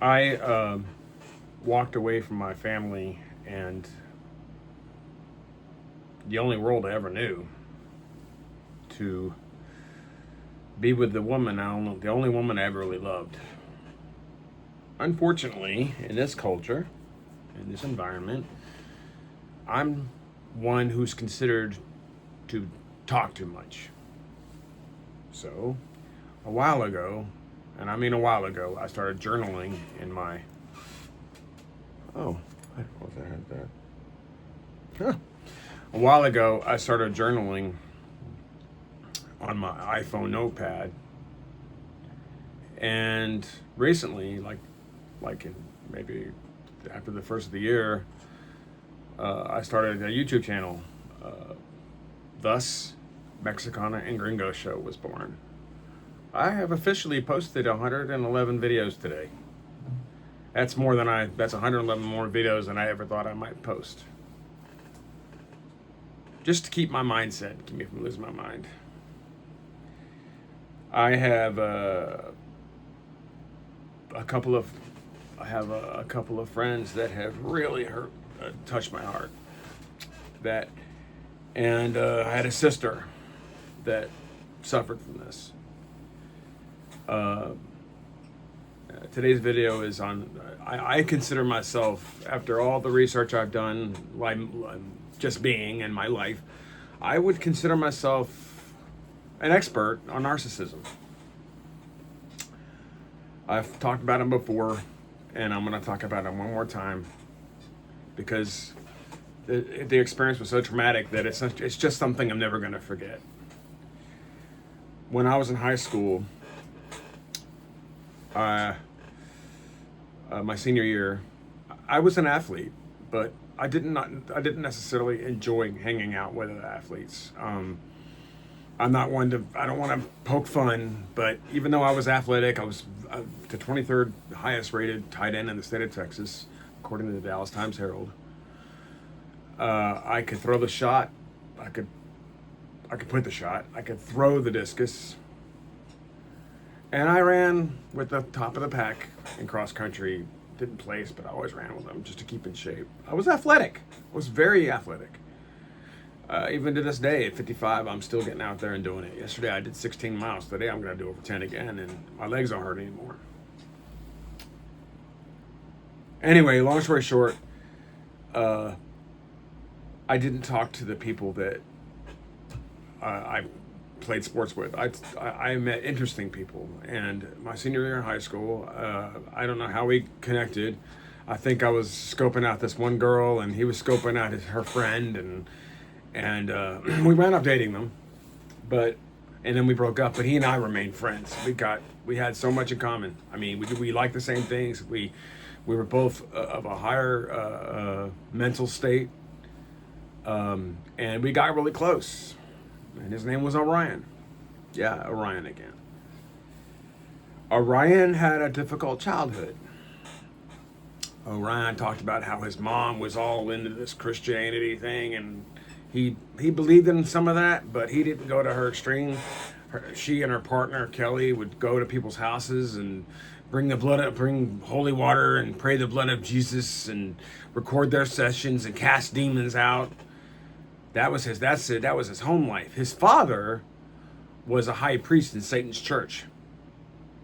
I walked away from my family and the only world I ever knew to be with the only woman I ever really loved. Unfortunately, in this culture, in this environment, I'm one who's considered to talk too much. So, a while ago, and I mean a while ago, I started journaling in my. Oh, I don't know if I had that. Huh. A while ago, I started journaling on my iPhone notepad, and recently, maybe after the first of the year, I started a YouTube channel. Thus, Mexicana and Gringo Show was born. I have officially posted 111 videos today. That's 111 more videos than I ever thought I might post. Just to keep my mindset, keep me from losing my mind. I have a couple of friends that have really touched my heart. And I had a sister that suffered from this. Today's video is on. I consider myself, after all the research I've done, just being in my life, I would consider myself an expert on narcissism. I've talked about him before, and I'm going to talk about him one more time because the experience was so traumatic that it's just something I'm never going to forget. When I was in high school, my senior year, I was an athlete, but I didn't necessarily enjoy hanging out with other athletes. I don't want to poke fun, but even though I was athletic, I was the 23rd highest rated tight end in the state of Texas, according to the Dallas Times-Herald. I could throw the shot. I could put the shot. I could throw the discus. And I ran with the top of the pack in cross country. Didn't place, but I always ran with them just to keep in shape. I was athletic. I was very athletic. Even to this day, at 55, I'm still getting out there and doing it. Yesterday, I did 16 miles. Today, I'm going to do over 10 again, and my legs don't hurt anymore. Anyway, long story short, I didn't talk to the people that I played sports with. I met interesting people, and my senior year in high school, I don't know how we connected. I think I was scoping out this one girl, and he was scoping out her friend, and we wound up dating them, and then we broke up. But he and I remained friends. We had so much in common. I mean, we liked the same things. We were both of a higher mental state, and we got really close. And his name was Orion. Yeah, Orion again. Orion had a difficult childhood. Orion talked about how his mom was all into this Christianity thing, and he believed in some of that, but he didn't go to her extreme. She and her partner Kelly would go to people's houses and bring holy water and pray the blood of Jesus and record their sessions and cast demons out. That was his home life. His father was a high priest in Satan's church.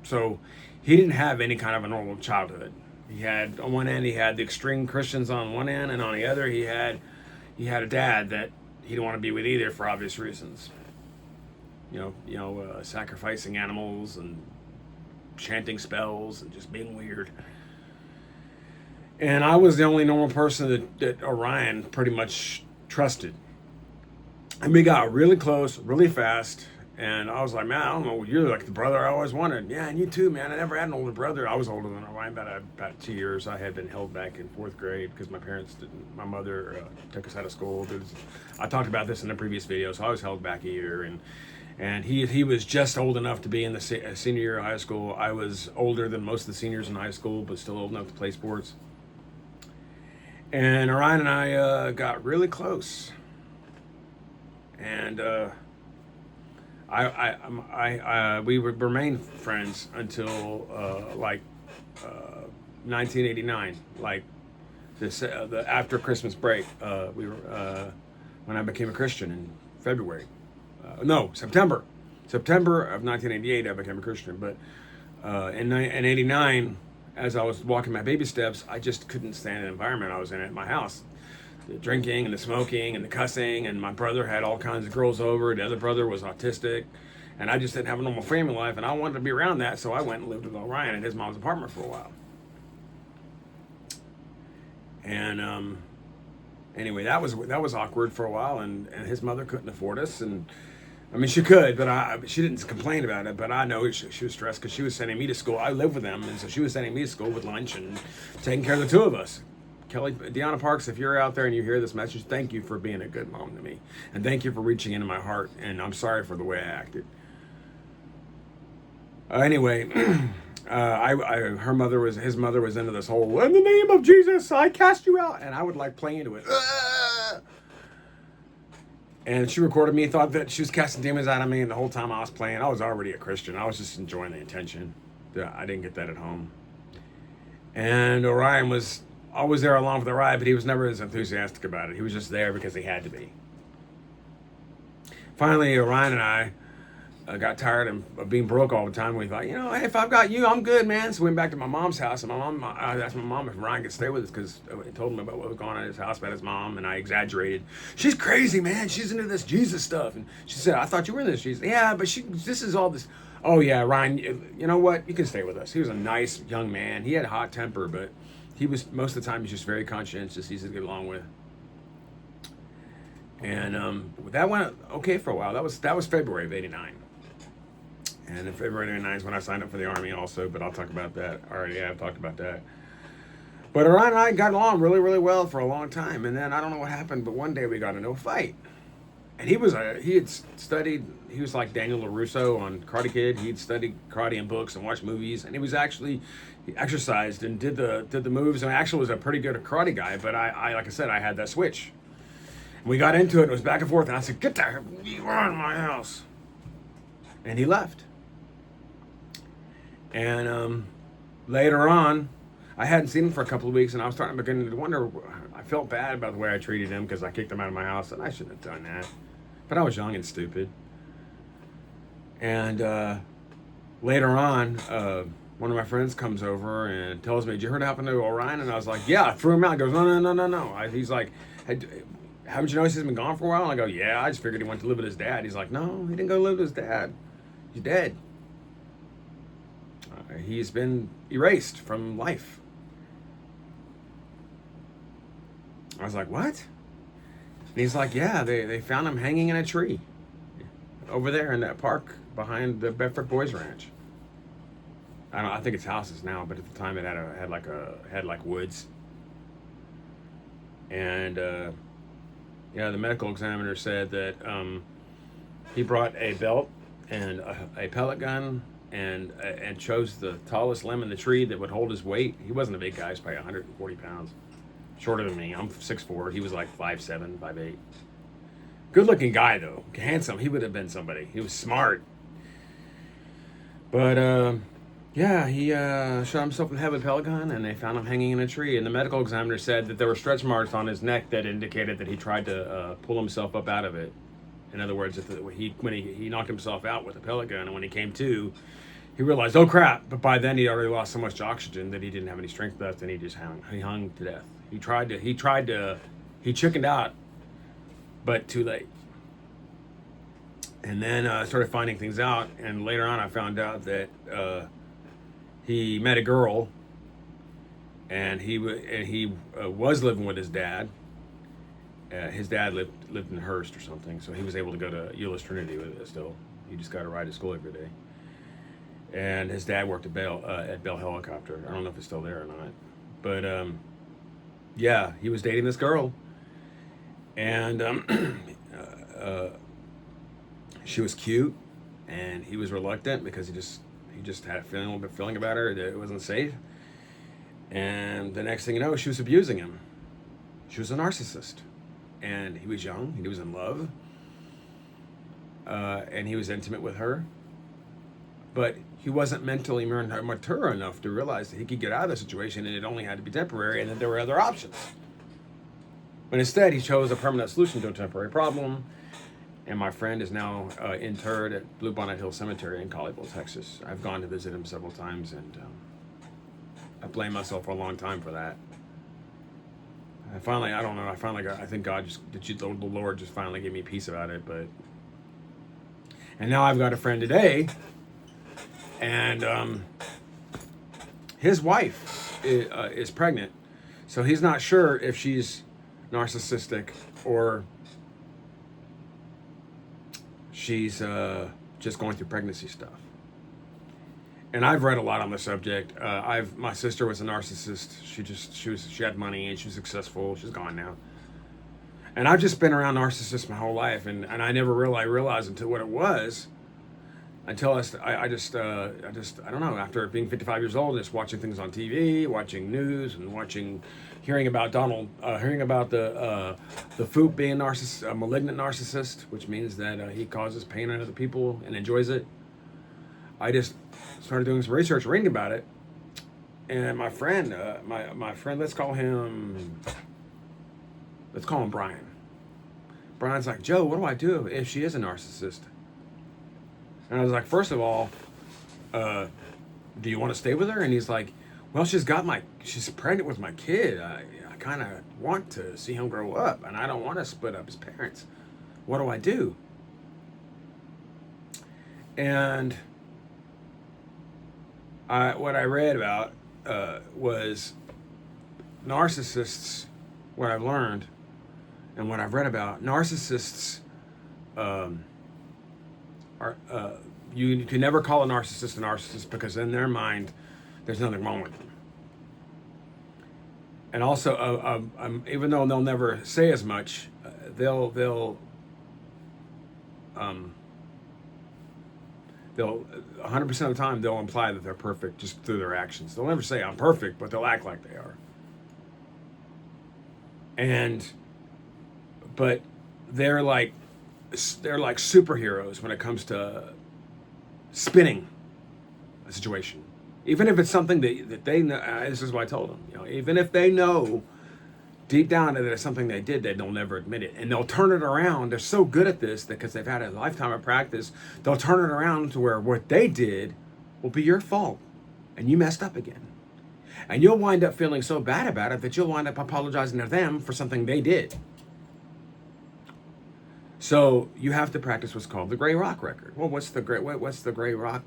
So he didn't have any kind of a normal childhood. On one end, he had the extreme Christians on one end, and on the other, he had a dad that he didn't want to be with either for obvious reasons. Sacrificing animals and chanting spells and just being weird. And I was the only normal person that Orion pretty much trusted. And we got really close, really fast. And I was like, man, I don't know, you're like the brother I always wanted. Yeah, and you too, man. I never had an older brother. I was older than Orion about 2 years. I had been held back in 4th grade because my mother took us out of school. I talked about this in the previous video, so I was held back a year. And he was just old enough to be in the senior year of high school. I was older than most of the seniors in high school, but still old enough to play sports. And Orion and I got really close. And we would remain friends until 1989, like this the after Christmas break. We were when I became a Christian in February. No, September of 1988. I became a Christian, but in '89, as I was walking my baby steps, I just couldn't stand the environment I was in at my house. The drinking and the smoking and the cussing, and my brother had all kinds of girls over. The other brother was autistic, and I just didn't have a normal family life, and I wanted to be around that, so I went and lived with Orion in his mom's apartment for a while. And anyway, that was awkward for a while, and his mother couldn't afford us, and I mean she could, but she didn't complain about it. But I know she was stressed because she was sending me to school. I lived with them, and so she was sending me to school with lunch and taking care of the two of us. Kelly, Deanna Parks, if you're out there and you hear this message, thank you for being a good mom to me, and thank you for reaching into my heart. And I'm sorry for the way I acted. Anyway, his mother was into this whole "in the name of Jesus, I cast you out," and I would like play into it. And she recorded me, thought that she was casting demons out of me, and the whole time I was playing, I was already a Christian. I was just enjoying the attention. I didn't get that at home. And Orion was always there along for the ride, but he was never as enthusiastic about it. He was just there because he had to be. Finally, Orion and I got tired of being broke all the time. We thought, hey, if I've got you, I'm good, man. So we went back to my mom's house, and I asked my mom if Ryan could stay with us because I told him about what was going on at his house about his mom, and I exaggerated. She's crazy, man. She's into this Jesus stuff. And she said, I thought you were into this Jesus. Yeah, but this is all this. Oh, yeah, Ryan, you know what? You can stay with us. He was a nice young man. He had a hot temper, but he was, most of the time, he's just very conscientious, easy to get along with. And that went okay for a while. That was February of '89. And in February of '89 is when I signed up for the Army also, but I'll talk about that. I've talked about that. But Orion and I got along really, really well for a long time. And then I don't know what happened, but one day we got into a fight. And he had studied, he was like Daniel LaRusso on Karate Kid. He'd studied karate in books and watched movies. And he exercised and did the moves, and actually was a pretty good karate guy. But I like I said, I had that switch. And we got into it, and it was back and forth. And I said, get there, you are in my house. And he left. And later on, I hadn't seen him for a couple of weeks, and I was beginning to wonder. I felt bad about the way I treated him because I kicked him out of my house, and I shouldn't have done that. But I was young and stupid. And later on, one of my friends comes over and tells me, "Did you hear what happened to Orion?" And I was like, "Yeah." I threw him out. He goes, "No." He's like, "Haven't you noticed he's been gone for a while?" And I go, "Yeah, I just figured he went to live with his dad." He's like, "No, he didn't go live with his dad. He's dead. He's been erased from life." I was like, "What?" And he's like, "Yeah, they found him hanging in a tree over there in that park behind the Bedford Boys Ranch." I think it's houses now, but at the time it had like woods. And the medical examiner said that he brought a belt and a pellet gun and chose the tallest limb in the tree that would hold his weight. He wasn't a big guy; he's probably 140 pounds, shorter than me. I'm 6'4". He was like 5'7", 5'8". Good-looking guy though, handsome. He would have been somebody. He was smart, but he shot himself in the head with a pellet gun, and they found him hanging in a tree. And the medical examiner said that there were stretch marks on his neck that indicated that he tried to pull himself up out of it. In other words, when he knocked himself out with a pellet gun, and when he came to, he realized, oh crap! But by then he already lost so much oxygen that he didn't have any strength left, and he hung to death. He chickened out, but too late. And then I started finding things out, and later on I found out that he met a girl, and he was living with his dad. His dad lived in Hearst or something, so he was able to go to Euless Trinity with it still. He just got a ride to school every day. And his dad worked at Bell Helicopter. I don't know if it's still there or not. But, he was dating this girl. And she was cute, and he was reluctant because he just had a little bit feeling about her that it wasn't safe. And the next thing you know, she was abusing him. She was a narcissist. And he was young, he was in love, and he was intimate with her. but he wasn't mentally mature enough to realize that he could get out of the situation and it only had to be temporary and that there were other options. But instead, he chose a permanent solution to a temporary problem. And my friend is now interred at Blue Bonnet Hill Cemetery in Colleyville, Texas. I've gone to visit him several times, and I blame myself for a long time for that. I think God the Lord just finally gave me peace about it. And now I've got a friend today, and his wife is pregnant, so he's not sure if she's narcissistic or she's just going through pregnancy stuff. And I've read a lot on the subject. My sister was a narcissist. She had money and she was successful. She's gone now. And I've just been around narcissists my whole life, and I never really realized until what it was. Until I don't know. After being 55 years old, just watching things on TV, watching news, and hearing about the Foop being a malignant narcissist, which means that he causes pain on other people and enjoys it. I just started doing some research, reading about it, and my friend, let's call him Brian. Brian's like, Joe, what do I do if she is a narcissist? And I was like, first of all, do you want to stay with her? And he's like, well, she's pregnant with my kid. I kind of want to see him grow up, and I don't want to split up his parents. What do I do? And what I read about was narcissists. What I've learned and what I've read about, narcissists you can never call a narcissist because in their mind there's nothing wrong with them. And also, even though they'll never say as much, they'll 100% of the time they'll imply that they're perfect just through their actions. They'll never say I'm perfect, but they'll act like they are. But they're like superheroes when it comes to spinning a situation. Even if it's something that they know, this is what I told them, even if they know deep down that it's something they did, they'll never admit it. And they'll turn it around. They're so good at this because they've had a lifetime of practice, they'll turn it around to where what they did will be your fault and you messed up again. And you'll wind up feeling so bad about it that you'll wind up apologizing to them for something they did. So you have to practice what's called the gray rock record. Well, what's the gray rock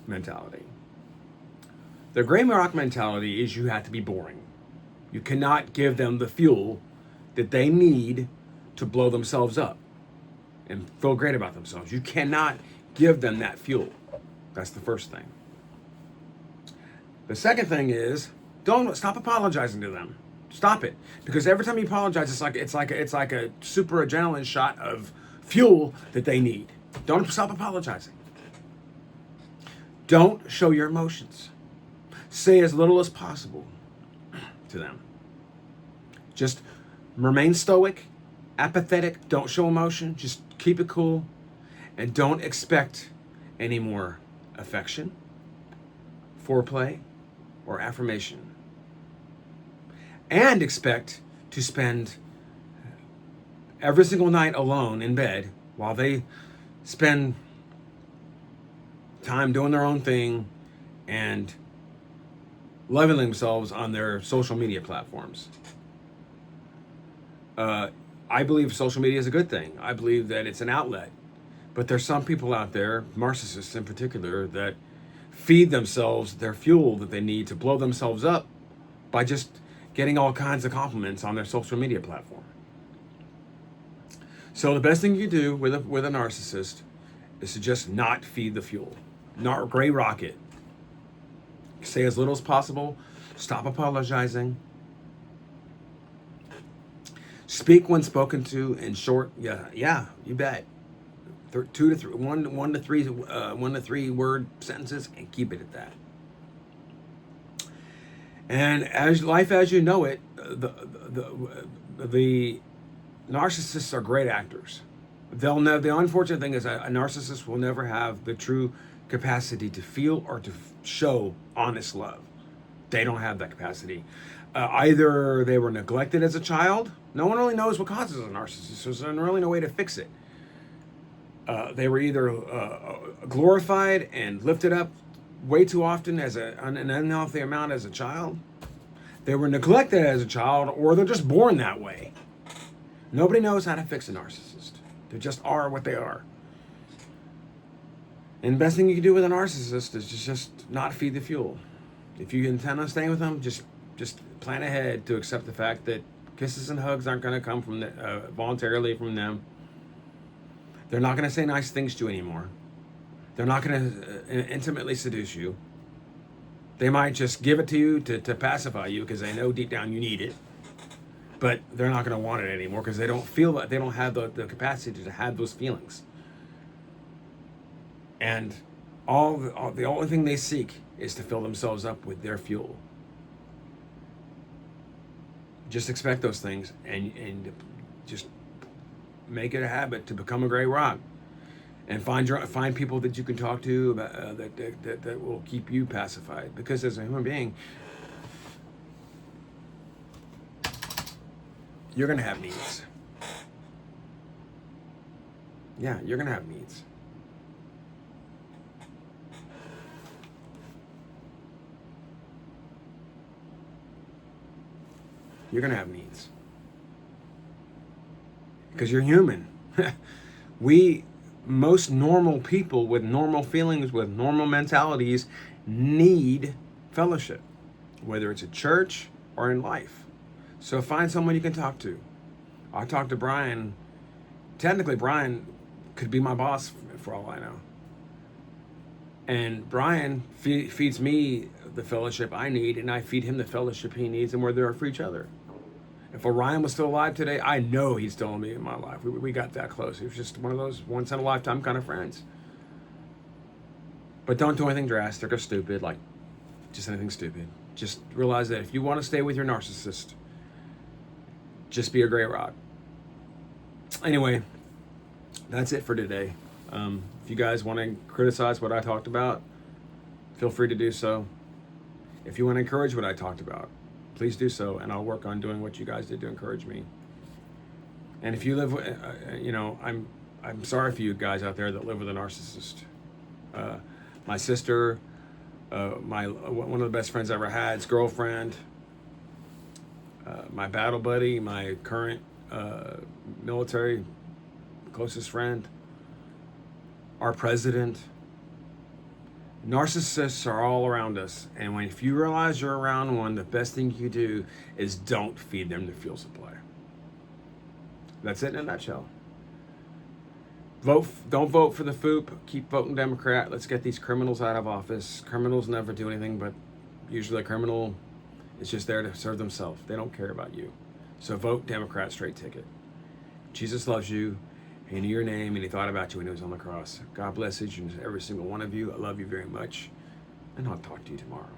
mentality? The gray rock mentality is you have to be boring. You cannot give them the fuel that they need to blow themselves up and feel great about themselves. You cannot give them that fuel. That's the first thing. The second thing is don't stop apologizing to them. Stop it, because every time you apologize, it's like a super adrenaline shot of fuel that they need. Don't stop apologizing. Don't show your emotions. Say as little as possible to them. Just remain stoic, apathetic. Don't show emotion. Just keep it cool, and don't expect any more affection, foreplay, or affirmation. And expect to spend every single night alone in bed while they spend time doing their own thing and loving themselves on their social media platforms. I believe social media is a good thing. I believe that it's an outlet. But there's some people out there, narcissists in particular, that feed themselves their fuel that they need to blow themselves up by just getting all kinds of compliments on their social media platform. So the best thing you do with a narcissist is to just not feed the fuel. Not gray rocket. Say as little as possible. Stop apologizing. Speak when spoken to in short. Yeah, you bet. 1 to 3 word sentences, and keep it at that. And as life as you know it, the narcissists are great actors. The unfortunate thing is a narcissist will never have the true capacity to feel or to show honest love. They don't have that capacity. Either they were neglected as a child. No one really knows what causes a narcissist, so there's really no way to fix it. They were either glorified and lifted up way too often as an unhealthy amount as a child. They were neglected as a child, or they're just born that way. Nobody knows how to fix a narcissist. They just are what they are. And the best thing you can do with a narcissist is just not feed the fuel. If you intend on staying with them, just plan ahead to accept the fact that kisses and hugs aren't going to come from voluntarily from them. They're not going to say nice things to you anymore. They're not going to intimately seduce you. They might just give it to you to pacify you because they know deep down you need it. But they're not going to want it anymore because they don't feel that, they don't have the capacity to have those feelings. And the only thing they seek is to fill themselves up with their fuel. Just expect those things and just make it a habit to become a gray rock, and find people that you can talk to about, that will keep you pacified. Because as a human being, you're gonna have needs. Yeah, you're gonna have needs. You're gonna have needs. Because you're human. Most normal people with normal feelings, with normal mentalities, need fellowship, whether it's at church or in life. So find someone you can talk to. I talked to Brian. Technically, Brian could be my boss for all I know. And Brian feeds me the fellowship I need, and I feed him the fellowship he needs, and we're there for each other. If Orion was still alive today, I know he'd still be in my life. We got that close. He was just one of those once-in-a-lifetime kind of friends. But don't do anything drastic or stupid, like just anything stupid. Just realize that if you want to stay with your narcissist, just be a gray rock. Anyway, that's it for today. If you guys want to criticize what I talked about, feel free to do so. If you want to encourage what I talked about, please do so, and I'll work on doing what you guys did to encourage me. And if you live, I'm sorry for you guys out there that live with a narcissist. My sister, one of the best friends I ever had's girlfriend, my battle buddy, my current military closest friend, our president. Narcissists are all around us, and if you realize you're around one, the best thing you do is don't feed them the fuel supply. That's it in a nutshell. Don't vote for the FOOP. Keep voting Democrat. Let's get these criminals out of office. Criminals never do anything, but usually a criminal is just there to serve themselves. They don't care about you. So vote Democrat, straight ticket. Jesus loves you. He knew your name, and he thought about you when he was on the cross. God bless each and every single one of you. I love you very much, and I'll talk to you tomorrow.